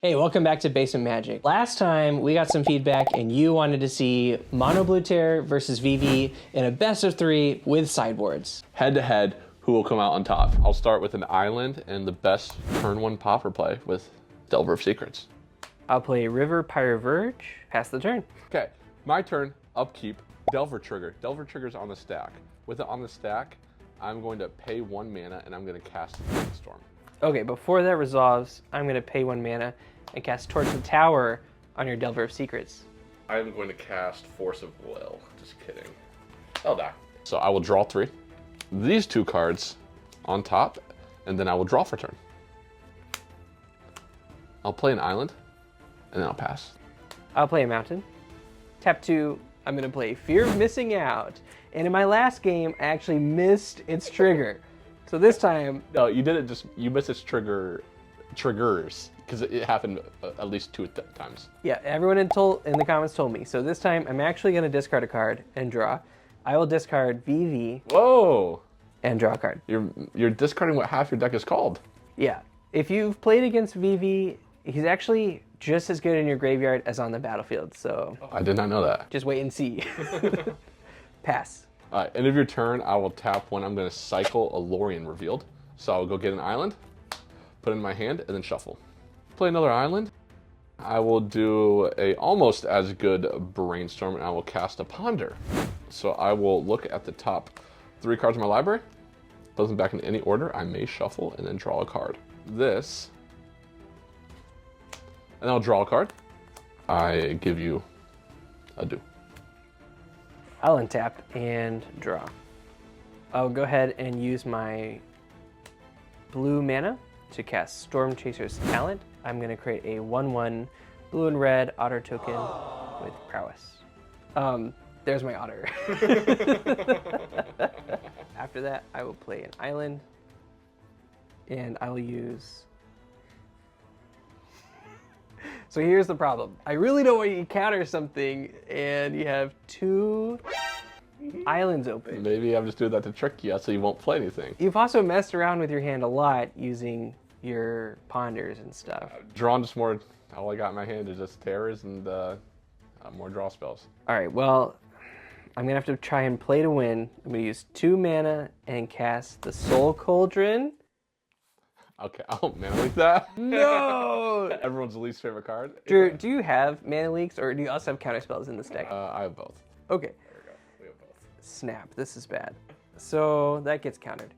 Hey, welcome back to Basement Magic. Last time we got some feedback and you wanted to see Mono Blue Terror versus Vivi in a best of 3 with sideboards. Head to head, who will come out on top? I'll start with an island and the best turn 1 pauper play with Delver of Secrets. I'll play River Pyre Verge, pass the turn. Okay, my turn, upkeep, Delver Trigger. Delver Trigger's on the stack. With it on the stack, I'm going to pay 1 mana and I'm going to cast Storm. Okay, before that resolves, I'm going to pay 1 mana and cast Torch the Tower on your Delver of Secrets. I'm going to cast Force of Will. Just kidding. I'll die. So I will draw 3. These 2 cards on top, and then I will draw for turn. I'll play an island, and then I'll pass. I'll play a mountain. Tap 2, I'm going to play Fear of Missing Out. And in my last game, I actually missed its trigger. So this time... No, you did it just, you missed its triggers, because it happened at least 2 times. Yeah, everyone in the comments told me. So this time, I'm actually going to discard a card and draw. I will discard Vivi. Whoa! And draw a card. You're discarding what half your deck is called. Yeah. If you've played against Vivi, he's actually just as good in your graveyard as on the battlefield, so... I did not know that. Just wait and see. Pass. All right, end of your turn, I will tap 1. I'm going to cycle a Lorien Revealed. So I'll go get an island, put it in my hand, and then shuffle. Play another island. I will do a almost as good Brainstorm, and I will cast a Ponder. So I will look at the top 3 cards in my library, put them back in any order. I may shuffle and then draw a card. This, and I'll draw a card. I give you a do. I'll untap and draw. I'll go ahead and use my blue mana to cast Storm Chaser's Talent. I'm going to create a 1/1 blue and red otter token with prowess. There's my otter. After that, I will play an island, and I will use... So here's the problem. I really don't want you to counter something, and you have 2 islands open. Maybe I'm just doing that to trick you so you won't play anything. You've also messed around with your hand a lot using your ponders and stuff. Drawn just more, all I got in my hand is just terrors and more draw spells. All right, well, I'm gonna have to try and play to win. I'm gonna use 2 mana and cast the Soul Cauldron. Okay, oh, mana leak that? No! Everyone's least favorite card. Drew, do you have mana leaks, or do you also have counter spells in this deck? I have both. Okay. There we go, we have both. Snap, this is bad. So that gets countered.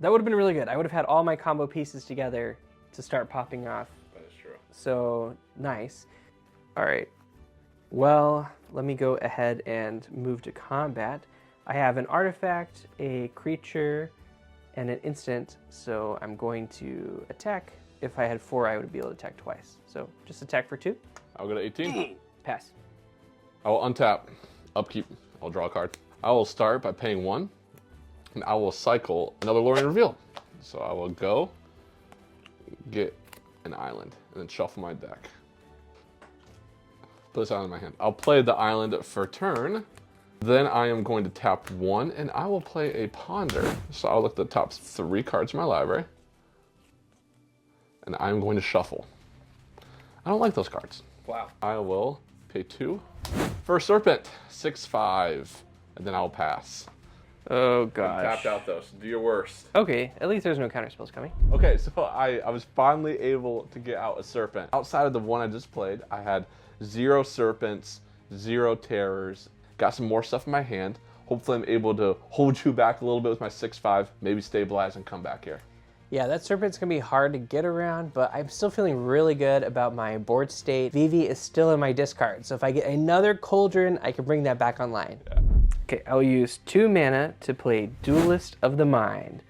That would have been really good. I would have had all my combo pieces together to start popping off. That is true. So, nice. All right. Well, let me go ahead and move to combat. I have an artifact, a creature, and an instant, so I'm going to attack. If I had 4, I would be able to attack twice. So, just attack for 2. I'll go to 18. Pass. I will untap, upkeep, I'll draw a card. I will start by paying 1, and I will cycle another Lorien Reveal. So I will go get an island, and then shuffle my deck. Put this island in my hand. I'll play the island for turn. Then I am going to tap 1, and I will play a Ponder. So I'll look at the top 3 cards in my library, and I'm going to shuffle. I don't like those cards. Wow. I will pay 2 for a Serpent, 6/5, and then I'll pass. Oh, gosh. Tapped out though, so do your worst. Okay, at least there's no counter spells coming. Okay, so I was finally able to get out a Serpent. Outside of the one I just played, I had 0 Serpents, 0 Terrors, got some more stuff in my hand. Hopefully I'm able to hold you back a little bit with my 6/5, maybe stabilize and come back here. Yeah, that Serpent's gonna be hard to get around, but I'm still feeling really good about my board state. Vivi is still in my discard, so if I get another Cauldron, I can bring that back online. Yeah. Okay, I'll use 2 mana to play Duelist of the Mind.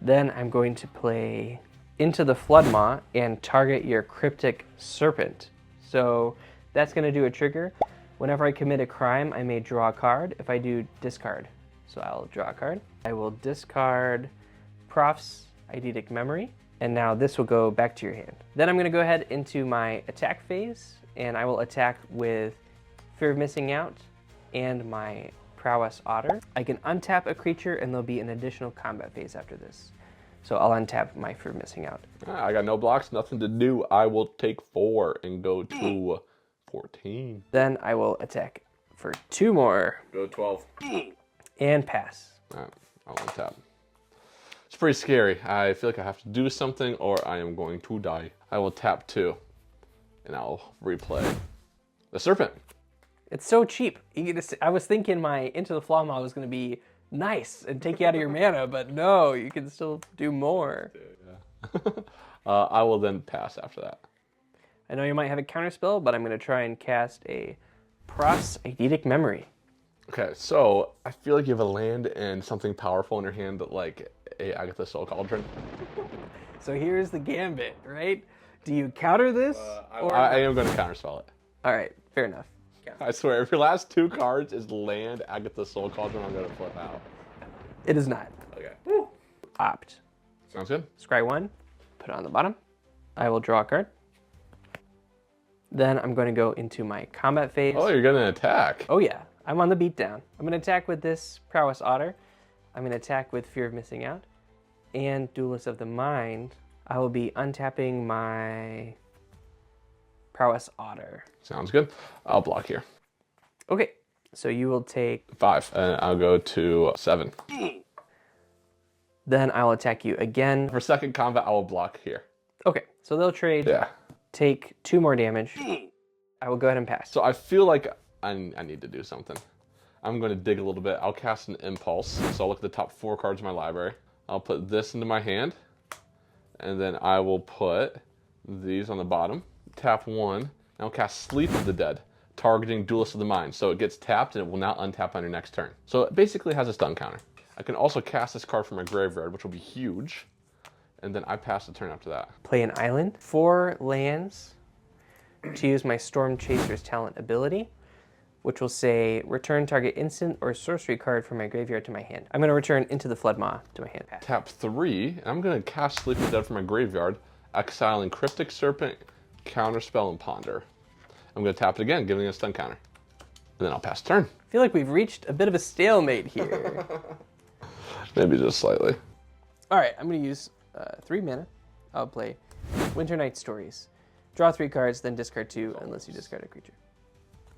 Then I'm going to play Into the Floodmaw and target your Cryptic Serpent. So that's gonna do a trigger. Whenever I commit a crime, I may draw a card. If I do, discard. So I'll draw a card. I will discard Prof's Eidetic Memory, and now this will go back to your hand. Then I'm gonna go ahead into my attack phase, and I will attack with Fear of Missing Out and my Prowess Otter. I can untap a creature, and there'll be an additional combat phase after this. So I'll untap my Fear of Missing Out. I got no blocks, nothing to do. I will take 4 and go to 14. Then I will attack for 2 more. Go to 12. And pass. All right, I'll untap. It's pretty scary. I feel like I have to do something or I am going to die. I will tap 2 and I'll replay the Serpent. It's so cheap. I was thinking my Into the Floodmaw was going to be nice and take you out of your mana, but no, you can still do more. Yeah. I will then pass after that. I know you might have a counterspell, but I'm going to try and cast a Pros Eidetic Memory. Okay, so I feel like you have a land and something powerful in your hand, like a Agatha Soul Cauldron. So here's the gambit, right? Do you counter this? I am going to counterspell it. All right, fair enough. I swear, if your last 2 cards is land Agatha Soul Cauldron, I'm going to flip out. It is not. Okay. Woo. Opt. Sounds good. Scry 1, put it on the bottom. I will draw a card. Then I'm going to go into my combat phase. Oh, you're going to attack. Oh yeah, I'm on the beatdown. I'm going to attack with this Prowess Otter. I'm going to attack with Fear of Missing Out. And Duelist of the Mind. I will be untapping my Prowess Otter. Sounds good. I'll block here. Okay, so you will take 5, and I'll go to 7. Then I will attack you again. For second combat, I will block here. Okay, so they'll trade. Yeah. Take 2 more damage. I will go ahead and pass. So I feel like I need to do something. I'm going to dig a little bit. I'll cast an Impulse. So I'll look at the top 4 cards of my library. I'll put this into my hand. And then I will put these on the bottom. Tap 1. And I'll cast Sleep of the Dead, targeting Duelist of the Mind. So it gets tapped and it will not untap on your next turn. So it basically has a stun counter. I can also cast this card from my graveyard, which will be huge. And then I pass the turn after that. Play an island, 4 lands to use my Storm Chaser's Talent ability, which will say return target instant or sorcery card from my graveyard to my hand. I'm going to return Into the Floodmaw to my hand. Tap 3, and I'm going to cast Sleep of the Dead from my graveyard, exiling Cryptic Serpent, Counterspell, and Ponder. I'm going to tap it again, giving it a stun counter. And then I'll pass turn. I feel like we've reached a bit of a stalemate here. Maybe just slightly. All right, I'm going to use 3 mana. I'll play Winter Night Stories. Draw 3 cards, then discard 2 unless you discard a creature.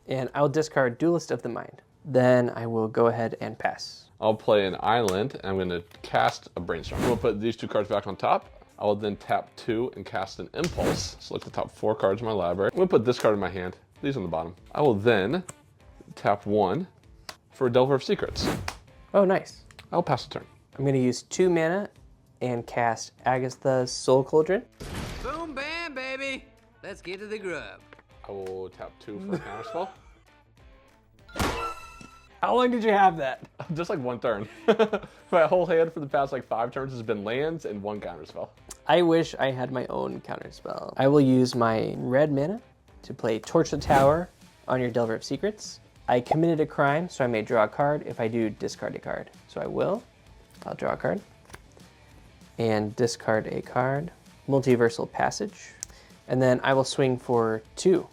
And I'll discard Duelist of the Mind. Then I will go ahead and pass. I'll play an island, and I'm going to cast a Brainstorm. I'm going to put these 2 cards back on top. I will then tap 2 and cast an Impulse. So look at the top 4 cards of my library. I'm going to put this card in my hand, these on the bottom. I will then tap 1 for a Delver of Secrets. Oh, nice. I'll pass the turn. I'm going to use 2 mana and cast Agatha's Soul Cauldron. Boom, bam, baby. Let's get to the grub. I will tap 2 for a Counterspell. How long did you have that? Just like 1 turn. My whole hand for the past like 5 turns has been lands and 1 Counterspell. I wish I had my own counterspell. I will use my red mana to play Torch the Tower on your Delver of Secrets. I committed a crime, so I may draw a card. If I do, discard a card. So I will. I'll draw a card. And discard a card. Multiversal Passage. And then I will swing for 2.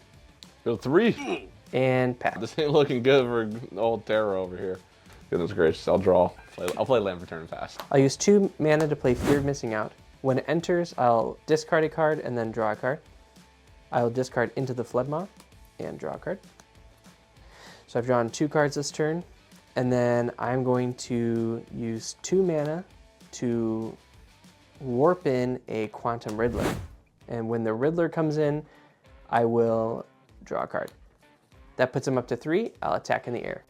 Go 3. And pass. This ain't looking good for old Terror over here. Goodness gracious, I'll draw. I'll play land for turn and pass. I'll use 2 mana to play Fear of Missing Out. When it enters, I'll discard a card and then draw a card. I'll discard Into the Floodmaw and draw a card. So I've drawn 2 cards this turn. And then I'm going to use 2 mana to warp in a Quantum Riddler. And when the Riddler comes in, I will draw a card. That puts him up to 3. I'll attack in the air.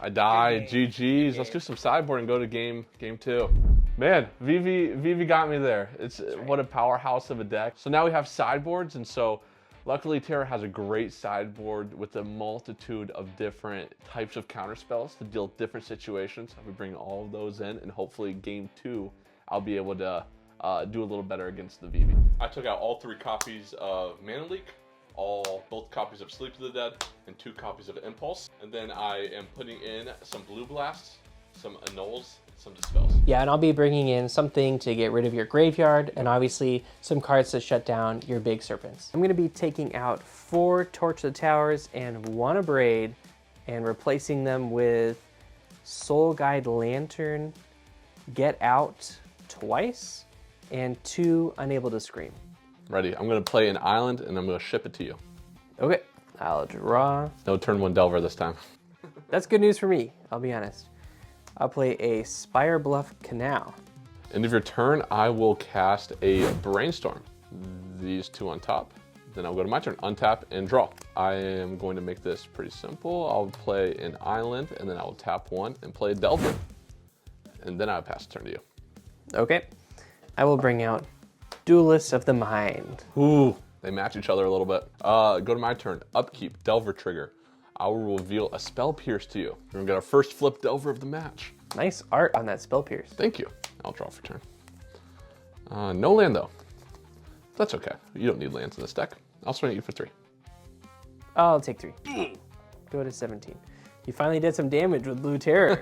I died. GG's. Let's do some sideboard and go to game 2. Man, Vivi got me there. It's what a powerhouse of a deck. So now we have sideboards, and so luckily Terra has a great sideboard with a multitude of different types of counterspells to deal with different situations. We bring all of those in, and hopefully game 2, I'll be able to do a little better against the Vivi. I took out all 3 copies of Mana Leak, both copies of Sleep of the Dead, and 2 copies of Impulse. And then I am putting in some Blue Blasts, some Annuls, and some Dispels. Yeah, and I'll be bringing in something to get rid of your graveyard, and obviously some cards to shut down your big serpents. I'm going to be taking out 4 Torch the Towers and 1 Abrade, and replacing them with Soul Guide Lantern, Get Out, twice, and 2 unable to scream. Ready. I'm going to play an island, and I'm going to ship it to you. Okay, I'll draw. No turn 1 Delver this time. That's good news for me, I'll be honest. I'll play a Spire Bluff Canal. End of your turn, I will cast a Brainstorm. These 2 on top. Then I'll go to my turn, untap and draw. I am going to make this pretty simple. I'll play an island, and then I will tap 1 and play a Delver. And then I'll pass the turn to you. Okay, I will bring out Duelist of the Mind. Ooh, they match each other a little bit. Go to my turn, upkeep, Delver trigger. I will reveal a Spell Pierce to you. We're gonna get our first flip Delver of the match. Nice art on that Spell Pierce. Thank you. I'll draw for turn. No land though. That's okay. You don't need lands in this deck. I'll swing at you for 3. I'll take 3. Go to 17. You finally did some damage with Blue Terror.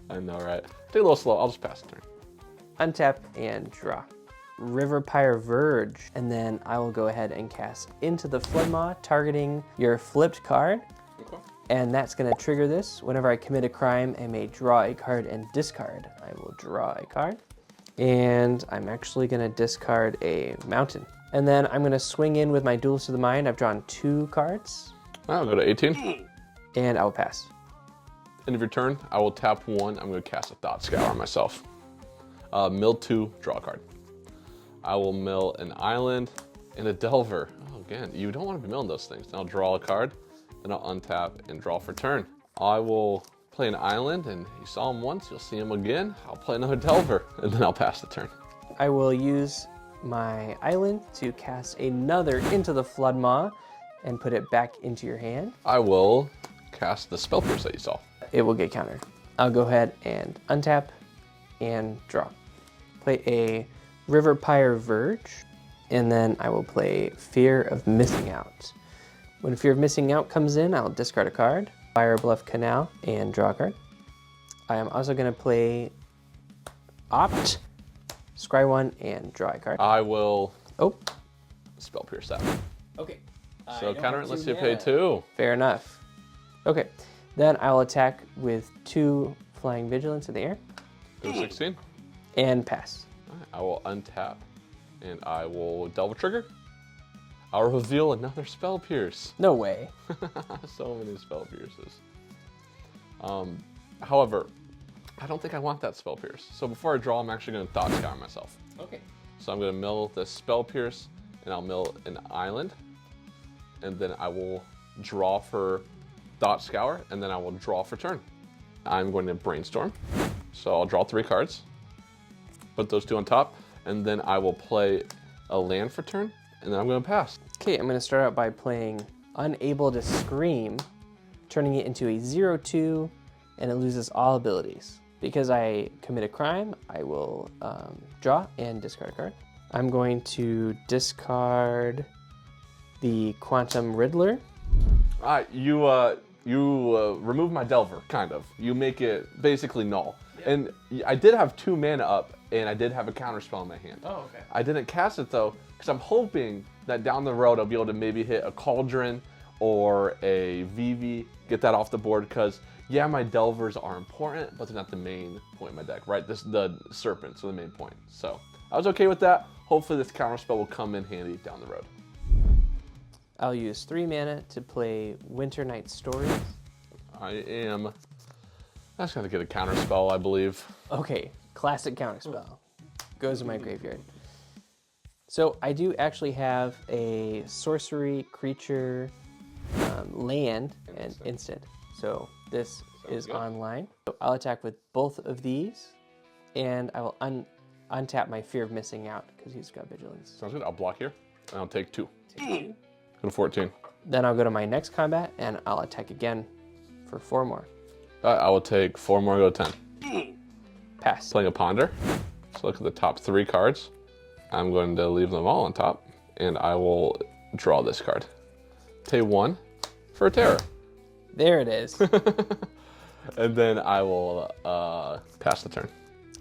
I know, right? Take a little slow. I'll just pass the turn. Untap and draw. River Pyre Verge, and then I will go ahead and cast Into the Floodmaw, targeting your flipped card. Okay. And that's going to trigger this. Whenever I commit a crime, I may draw a card and discard. I will draw a card. And I'm actually going to discard a mountain. And then I'm going to swing in with my Duelist of the Mind. I've drawn 2 cards. I'll go to 18. And I will pass. End of your turn, I will tap 1. I'm going to cast a Thought Scour on myself. Mill 2, draw a card. I will mill an island and a Delver. Oh, again, you don't want to be milling those things. Then I'll draw a card, then I'll untap and draw for turn. I will play an island, and you saw him once, you'll see him again. I'll play another Delver, and then I'll pass the turn. I will use my island to cast another Into the Floodmaw and put it back into your hand. I will cast the Spell Pierce that you saw. It will get countered. I'll go ahead and untap and draw. Play a River Pyre Verge, and then I will play Fear of Missing Out. When Fear of Missing Out comes in, I'll discard a card, Spire Bluff Canal, and draw a card. I am also going to play Opt, scry 1, and draw a card. I will Oh, Spell Pierce that. okay. So counter it unless you pay 2. Fair enough. Okay, then I will attack with 2 Flying Vigilance in the air Go to 16. and pass. Alright, I will untap and I will Delver trigger. I'll reveal another Spell Pierce. No way. So many Spell Pierces. However, I don't think I want that Spell Pierce. So before I draw, I'm actually going to Thought Scour myself. Okay. So I'm going to mill this Spell Pierce, and I'll mill an island, and then I will draw for Thought Scour, and then I will draw for turn. I'm going to Brainstorm. So I'll draw 3 cards, put those 2 on top, and then I will play a land for turn, and then I'm going to pass. Okay, I'm going to start out by playing Unable to Scream, turning it into a 0/2, and it loses all abilities. Because I commit a crime, I will draw and discard a card. I'm going to discard the Quantum Riddler. You remove my Delver, kind of. You make it basically null. Yeah. And I did have 2 mana up, and I did have a counterspell in my hand. Oh, okay. I didn't cast it though, because I'm hoping that down the road I'll be able to maybe hit a Cauldron or a Vivi, get that off the board, because yeah, my Delvers are important, but they're not the main point in my deck, right? The Serpents are the main point. So I was okay with that. Hopefully this counterspell will come in handy down the road. I'll use 3 mana to play Winter Night Stories. That's gonna get a counterspell, I believe. Okay, classic counterspell. Goes in my graveyard. So I do actually have a sorcery creature land and instant. So this is good. online. So I'll attack with both of these, and I will untap my Fear of Missing Out because he's got Vigilance. Sounds good. I'll block here, and I'll take 2. Take 2. Go to 14. Then I'll go to my next combat, and I'll attack again for 4 more. I will take 4 more, go to 10. Pass. Playing a Ponder. So look at the top 3 cards. I'm going to leave them all on top, and I will draw this card. Pay 1 for a Terror. There it is. And then I will pass the turn.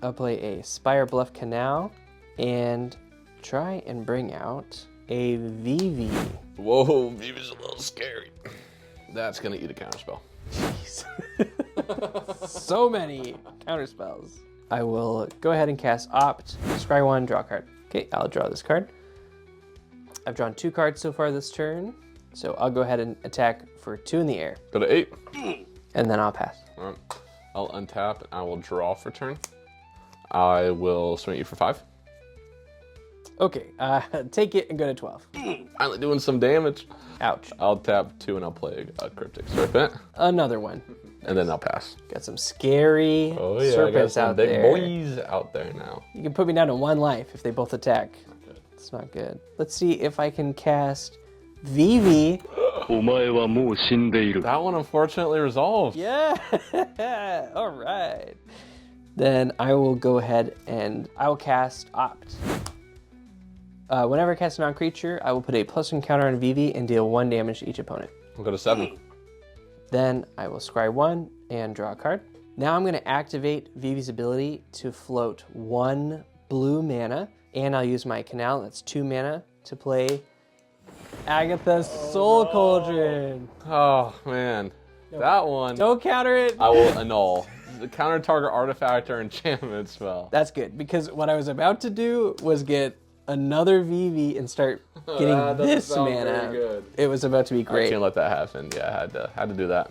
I'll play a Spire Bluff Canal and try and bring out a Vivi. Whoa, Vivi's a little scary. That's gonna eat a counterspell. Jeez. So many counterspells. I will go ahead and cast Opt, scry 1, draw a card. Okay, I'll draw this card. I've drawn 2 cards so far this turn, so I'll go ahead and attack for 2 in the air. Go to 8. And then I'll pass. All right. I'll untap and I will draw for turn. I will swing at you for 5. Okay, take it and go to 12. Finally doing some damage. Ouch. I'll tap 2 and I'll play a Cryptic Serpent. Another one. And then I'll pass. Got some scary Oh yeah, I got serpents some out big there. boys out there now. You can put me down to 1 life if they both attack. It's not good. Let's see if I can cast Vivi. That one unfortunately resolved. Yeah, all right. Then I will go ahead and I will cast Opt. Whenever I cast a non-creature, I will put a +1 counter on Vivi and deal 1 damage to each opponent. We'll go to 7. Then I will scry 1 and draw a card. Now I'm going to activate Vivi's ability to float 1 blue mana, and I'll use my Canal, that's 2 mana, to play Agatha's Soul Cauldron. Oh man, that one. Don't counter it. I will annul. The counter target artifact or enchantment spell. That's good, because what I was about to do was get another Vivi and start getting That doesn't this sound mana. very good. It was about to be I great. can't let that happen. Yeah, I had to do that.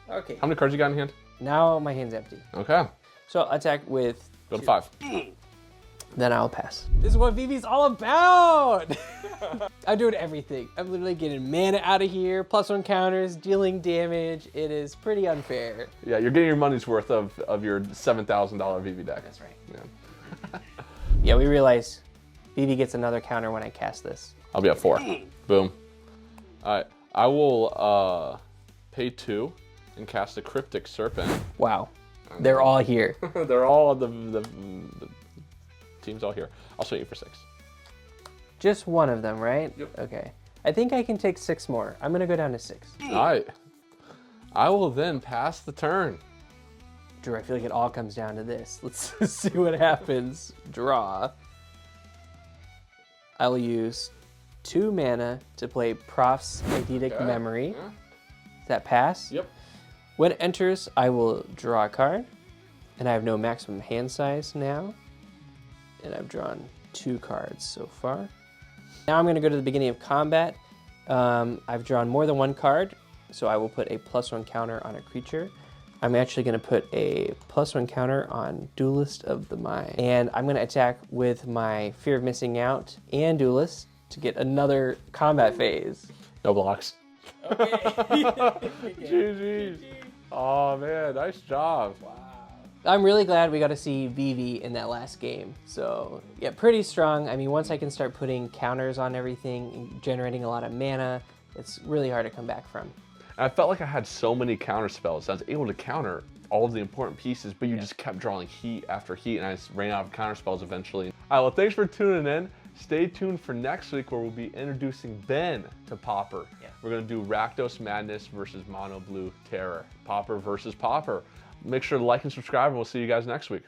Okay. How many cards you got in hand? Now my hand's empty. Okay. So I'll attack with, Go to 5. then I'll pass. This is what Vivi's all about. I'm doing everything. I'm literally getting mana out of here, +1 counters, dealing damage. It is pretty unfair. Yeah, you're getting your money's worth of your $7,000 VV deck. That's right. Yeah. Yeah, we realize Vivi gets another counter when I cast this. I'll be at 4. Boom. All right. I will pay 2 and cast a Cryptic Serpent. Wow. They're all here. They're all the team's all here. I'll swing you for 6. Just one of them, right? Yep. Okay. I think I can take 6 more. I'm gonna go down to 6. All right. I will then pass the turn. Drew, I feel like it all comes down to this. Let's see what happens. Draw. I will use 2 mana to play Prof's Eidetic Okay. Memory. Yeah. Does that pass? Yep. When it enters, I will draw a card, and I have no maximum hand size now. And I've drawn 2 cards so far. Now I'm going to go to the beginning of combat. I've drawn more than 1 card, so I will put a +1 counter on a creature. I'm actually going to put a +1 counter on Duelist of the Mind. And I'm going to attack with my Fear of Missing Out and Duelist to get another combat phase. No blocks. Okay. GG's. Oh man, nice job. I'm really glad we got to see Vivi in that last game. So yeah, pretty strong. I mean, once I can start putting counters on everything and generating a lot of mana, it's really hard to come back from. I felt like I had so many counter spells. I was able to counter all of the important pieces, but you just kept drawing heat after heat, and I just ran out of counter spells eventually. All right, well, thanks for tuning in. Stay tuned for next week where we'll be introducing Ben to Pauper. Yeah. We're going to do Rakdos Madness versus Mono Blue Terror. Pauper versus Pauper. Make sure to like and subscribe, and we'll see you guys next week.